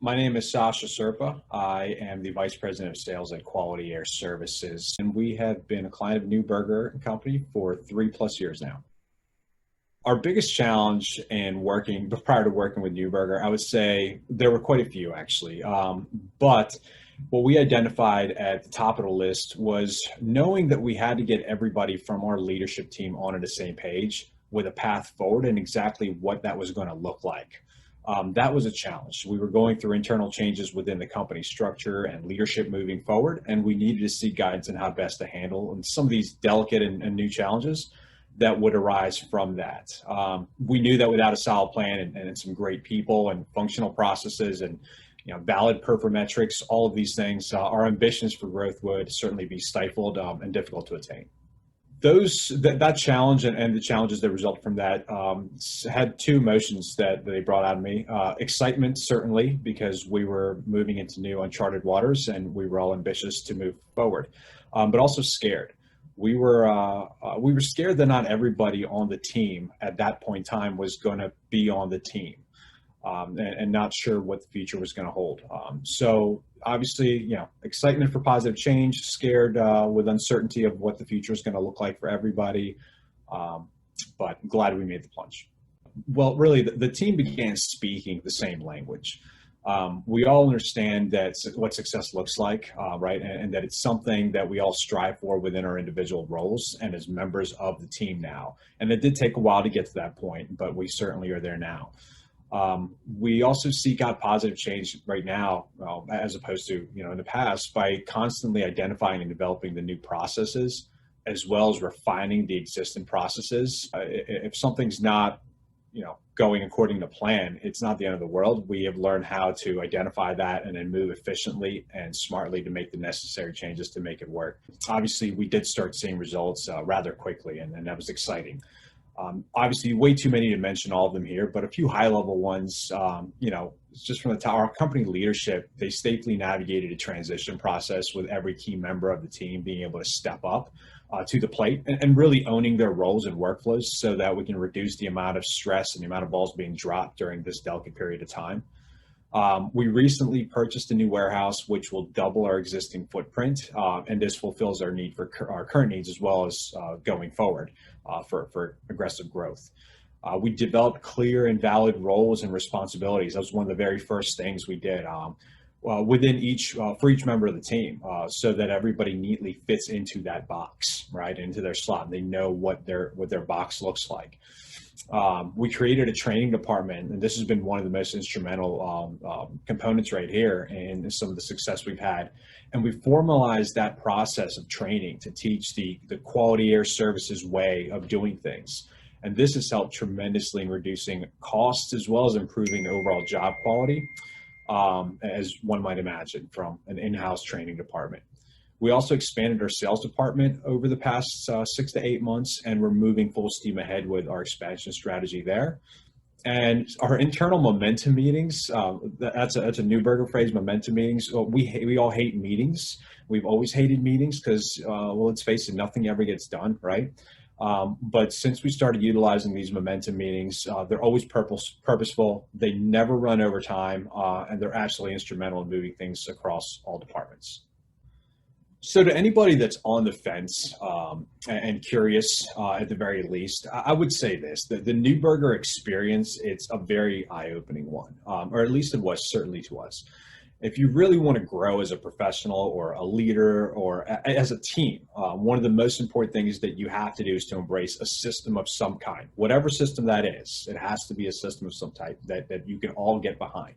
My name is Sasha Serpa. I am the Vice President of Sales at Quality Air Services, and we have been a client of New Burger Company for 3+ years now. Our biggest challenge in working, prior to working with New Burger, I would say there were quite a few actually. But what we identified at the top of the list was knowing that we had to get everybody from our leadership team onto the same page with a path forward and exactly what that was going to look like. That was a challenge. We were going through internal changes within the company structure and leadership moving forward, and we needed to seek guidance on how best to handle some of these delicate and new challenges that would arise from that. We knew that without a solid plan and some great people and functional processes and valid performetrics, all of these things, our ambitions for growth would certainly be stifled and difficult to attain. That challenge and the challenges that result from that had two emotions that they brought out of me. Excitement, certainly, because we were moving into new uncharted waters and we were all ambitious to move forward, but also scared. We were scared that not everybody on the team at that point in time was going to be on the team, and not sure what the future was going to hold. So obviously, excitement for positive change, scared with uncertainty of what the future is going to look like for everybody, but glad we made the plunge. Well, really, the team began speaking the same language. We all understand that what success looks like, right? And that it's something that we all strive for within our individual roles and as members of the team now. And it did take a while to get to that point, but we certainly are there now. We also seek out positive change right now, as opposed to, in the past, by constantly identifying and developing the new processes, as well as refining the existing processes. If something's not, going according to plan, it's not the end of the world. We have learned how to identify that and then move efficiently and smartly to make the necessary changes to make it work. Obviously, we did start seeing results rather quickly, and that was exciting. Obviously, way too many to mention all of them here, but a few high-level ones, just from the top, our company leadership, they safely navigated a transition process with every key member of the team being able to step up to the plate and really owning their roles and workflows so that we can reduce the amount of stress and the amount of balls being dropped during this delicate period of time. We recently purchased a new warehouse, which will double our existing footprint, and this fulfills our need for our current needs as well as going forward for aggressive growth. We developed clear and valid roles and responsibilities. That was one of the very first things we did within for each member of the team, so that everybody neatly fits into that box, right, into their slot, and they know what their box looks like. We created a training department, and this has been one of the most instrumental components right here in some of the success we've had. And we formalized that process of training to teach the quality air services way of doing things. And this has helped tremendously in reducing costs as well as improving overall job quality, as one might imagine from an in-house training department. We also expanded our sales department over the past 6 to 8 months, and we're moving full steam ahead with our expansion strategy there. And our internal momentum meetings, that's a New Burger phrase, momentum meetings. We all hate meetings. We've always hated meetings because, well, let's face it, nothing ever gets done, right? But since we started utilizing these momentum meetings, they're always purposeful. They never run over time, and they're absolutely instrumental in moving things across all departments. So to anybody that's on the fence and curious, at the very least, I would say this: the New Burger experience, it's a very eye-opening one, or at least it was certainly to us. If you really want to grow as a professional or a leader or as a team, one of the most important things that you have to do is to embrace a system of some kind, whatever system that is. It has to be a system of some type that you can all get behind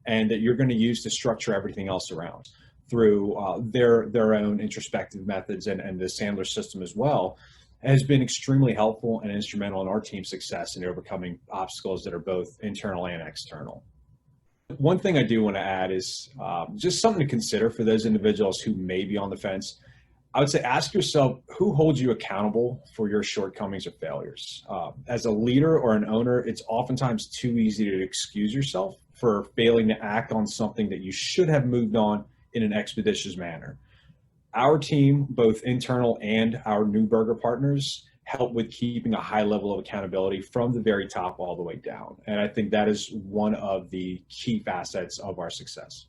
and that you're going to use to structure everything else around through their own introspective methods, and the Sandler system as well has been extremely helpful and instrumental in our team's success in overcoming obstacles that are both internal and external. One thing I do want to add is just something to consider for those individuals who may be on the fence. I would say ask yourself, who holds you accountable for your shortcomings or failures? As a leader or an owner, it's oftentimes too easy to excuse yourself for failing to act on something that you should have moved on in an expeditious manner. Our team, both internal and our New Burger partners, help with keeping a high level of accountability from the very top all the way down. And I think that is one of the key facets of our success.